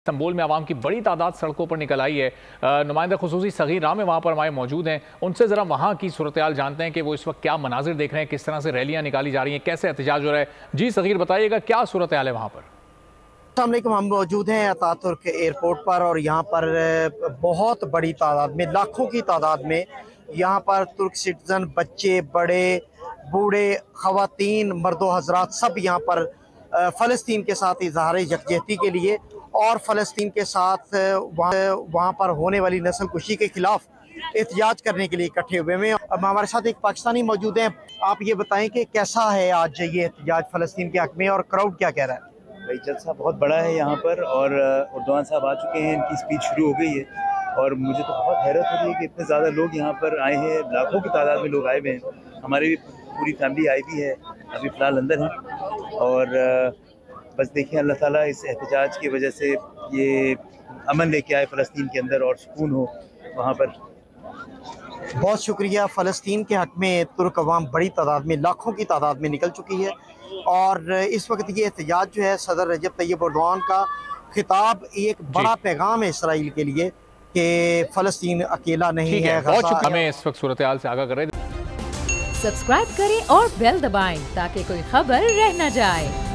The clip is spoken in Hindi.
इस्तांबुल में आवाम की बड़ी तादाद सड़कों पर निकल आई है। नुमाइंदा खुसूसी सगीर राम वहाँ पर हमारे मौजूद हैं। उनसे ज़रा वहाँ की सूरत-ए-हाल जानते हैं कि वो इस वक्त क्या मनाजिर देख रहे हैं, किस तरह से रैलियाँ निकाली जा रही हैं, कैसे एहतजाज हो रहा है। जी सगीर, बताइएगा क्या सूरत-ए-हाल है वहाँ पर? अस्सलामुअलैकुम। हम मौजूद हैं अतातुर्क एयरपोर्ट पर और यहाँ पर बहुत बड़ी तादाद में, लाखों की तादाद में यहाँ पर तुर्क सिटीज़न, बच्चे, बड़े, बूढ़े, ख़वातीन, मर्दो हज़रात सब यहाँ पर फ़लस्तीन के साथ इज़हार यकजहती के लिए और फ़लस्तीन के साथ वहाँ पर होने वाली नस्ल कुशी के ख़िलाफ़ एहतजाज करने के लिए इकट्ठे हुए हैं। अब हमारे साथ एक पाकिस्तानी मौजूद हैं। आप ये बताएं कि कैसा है आज ये एहतजाज फ़लस्तीन के हक़ में और क्राउड क्या कह रहा है? भाई जलसा बहुत बड़ा है यहाँ पर और उर्दवान साहब आ चुके हैं, इनकी स्पीच शुरू हो गई है और मुझे तो बहुत हैरत हो रही है कि इतने ज़्यादा लोग यहाँ पर आए हैं। लाखों की तादाद में लोग आए हुए हैं। हमारी भी पूरी फैमिली आई भी है, अभी फ़िलहाल अंदर है और बस देखिए अल्लाह ताला इस एहतजाज की वजह से ये अमन लेके आए फ़लस्तीन के अंदर और सुकून हो वहाँ पर। बहुत शुक्रिया। फ़लस्तीन के हक़ में तुर्क अवाम बड़ी तादाद में, लाखों की तादाद में निकल चुकी है और इस वक्त ये एहतजाज जो है सदर रजब तैयब एर्दोगान का खिताब एक बड़ा पैगाम है इसराइल के लिए कि फ़लस्तीन अकेला नहीं है। हमें इस वक्त सूरत-ए-हाल से आगाह कर रहे हैं। सब्सक्राइब करें और बेल दबाएं ताकि कोई खबर रह न जाए।